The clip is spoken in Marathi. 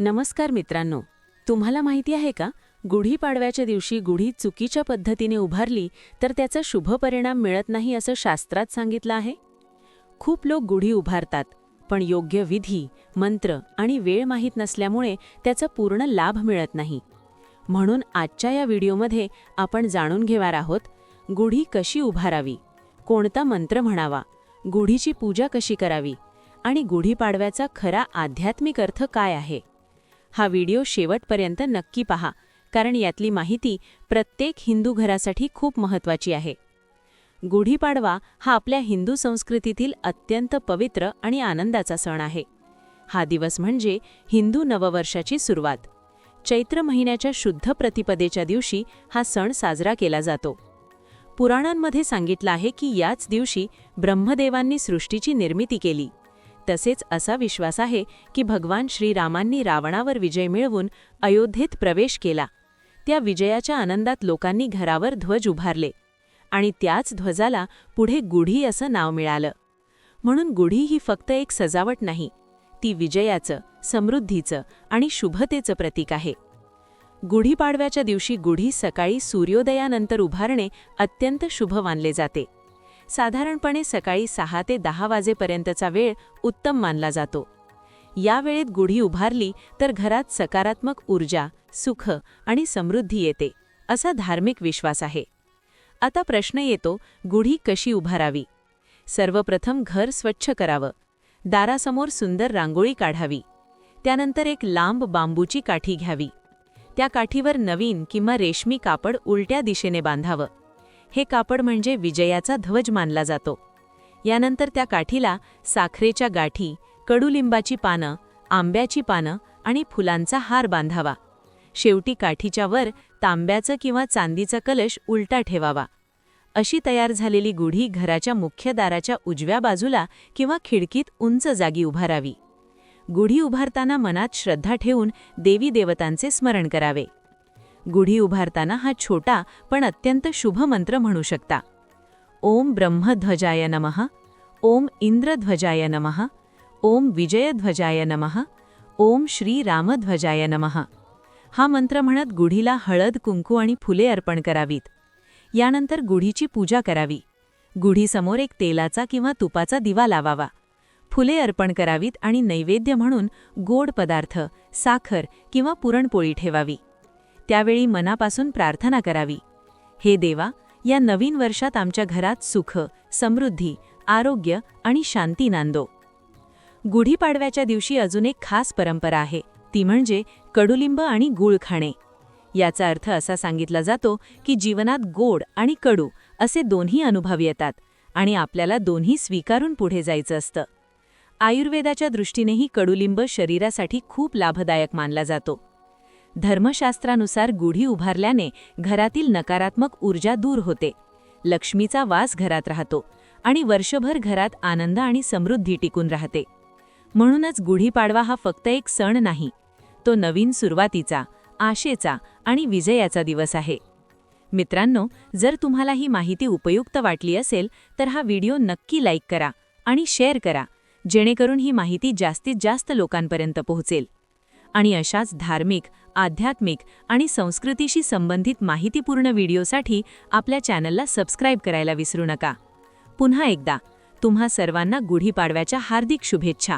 नमस्कार मित्रांनो, तुम्हाला माहिती आहे का, गुढीपाडव्याच्या दिवशी गुढी चुकीच्या पद्धतीने उभारली तर त्याचा शुभ परिणाम मिळत नाही असं शास्त्रात सांगितलं आहे. खूप लोक गुढी उभारतात, पण योग्य विधी, मंत्र आणि वेळ माहीत नसल्यामुळे त्याचा पूर्ण लाभ मिळत नाही. म्हणून आजच्या या व्हिडिओमध्ये आपण जाणून घेणार आहोत, गुढी कशी उभारावी, कोणता मंत्र म्हणावा, गुढीची पूजा कशी करावी आणि गुढीपाडव्याचा खरा आध्यात्मिक अर्थ काय आहे. हा व्हिडिओ शेवटपर्यंत नक्की पहा, कारण यातली माहिती प्रत्येक हिंदू घरासाठी खूप महत्त्वाची आहे. गुढीपाडवा हा आपल्या हिंदू संस्कृतीतील अत्यंत पवित्र आणि आनंदाचा सण आहे. हा दिवस म्हणजे हिंदू नववर्षाची सुरुवात. चैत्र महिन्याच्या शुद्ध प्रतिपदेच्या दिवशी हा सण साजरा केला जातो. पुराणांमध्ये सांगितलं आहे की याच दिवशी ब्रह्मदेवांनी सृष्टीची निर्मिती केली. तसेच असा विश्वास आहे की भगवान श्रीरामांनी रावणावर विजय मिळवून अयोध्येत प्रवेश केला. त्या विजयाच्या आनंदात लोकांनी घरावर ध्वज उभारले आणि त्याच ध्वजाला पुढे गुढी असं नाव मिळालं. म्हणून गुढी ही फक्त एक सजावट नाही, ती विजयाचं, समृद्धीचं आणि शुभतेचं प्रतीक आहे. गुढीपाडव्याच्या दिवशी गुढी सकाळी सूर्योदयानंतर उभारणे अत्यंत शुभ मानले जाते. साधारणपणे सकाळी 6 ते 10 वाजेपर्यंतचा वेळ उत्तम मानला जातो. या वेळेत गुढी उभारली तर घरात सकारात्मक ऊर्जा, सुख आणि समृद्धी येते, असा धार्मिक विश्वास आहे. आता प्रश्न येतो, गुढी कशी उभारावी. सर्वप्रथम घर स्वच्छ करावं. दारासमोर सुंदर रांगोळी काढावी. त्यानंतर एक लांब बांबूची काठी घ्यावी. त्या काठीवर नवीन किंवा रेशमी कापड उलट्या दिशेने बांधावं. हे कापड म्हणजे विजयाचा ध्वज मानला जातो. यानंतर त्या काठीला साखरेच्या गाठी, कडुलिंबाची पानं, आंब्याची पानं आणि फुलांचा हार बांधावा. शेवटी काठीच्या वर तांब्याचं किंवा चांदीचा कलश उलटा ठेवावा. अशी तयार झालेली गुढी घराच्या मुख्य दाराच्या उजव्या बाजूला किंवा खिडकीत उंच जागी उभारावी. गुढी उभारताना मनात श्रद्धा ठेवून देवी देवतांचे स्मरण करावे. गुढी उभारताना हा छोटा पण अत्यंत शुभ मंत्र म्हणू शकता. ओम ब्रह्मध्वजाय नमः, ओम इंद्रध्वजाय नमः, ओम विजयध्वजाय नमः, ओम श्रीरामध्वजाय नमः. हा मंत्र म्हणत गुढीला हळद, कुंकू आणि फुले अर्पण करावीत. यानंतर गुढीची पूजा करावी. गुढीसमोर एक तेलाचा किंवा तुपाचा दिवा लावावा. फुले अर्पण करावीत आणि नैवेद्य म्हणून गोड पदार्थ, साखर किंवा पुरणपोळी ठेवावी. त्यावेळी मनापासून प्रार्थना करावी, हे देवा, या नवीन वर्षात आमच्या घरात सुख, समृद्धी, आरोग्य आणि शांती नांदो. गुढीपाडव्याच्या दिवशी अजून एक खास परंपरा आहे, ती म्हणजे कडुलिंब आणि गूळ खाणे. याचा अर्थ असा सांगितला जातो की जीवनात गोड आणि कडू असे दोन्ही अनुभव येतात आणि आपल्याला दोन्ही स्वीकारून पुढे जायचं असतं. आयुर्वेदाच्या दृष्टीनेही कडुलिंब शरीरासाठी खूप लाभदायक मानला जातो. धर्मशास्त्रानुसार गुढी उभारल्याने घरातील नकारात्मक ऊर्जा दूर होते, लक्ष्मीचा वास घरात राहतो आणि वर्षभर घरात आनंद आणि समृद्धी टिकून राहते. म्हणूनच गुढीपाडवा हा फक्त एक सण नाही, तो नवीन सुरुवातीचा, आशेचा आणि विजयाचा दिवस आहे. मित्रांनो, जर तुम्हाला ही माहिती उपयुक्त वाटली असेल तर हा व्हिडिओ नक्की लाईक करा आणि शेअर करा, जेणेकरून ही माहिती जास्तीत जास्त लोकांपर्यंत पोहोचेल. आणि अशाच धार्मिक, आध्यात्मिक आणि संस्कृतीशी संबंधित माहितीपूर्ण व्हिडिओसाठी आपल्या चॅनलला सबस्क्राईब करायला विसरू नका. पुन्हा एकदा तुम्हा सर्वांना गुढीपाडव्याच्या हार्दिक शुभेच्छा.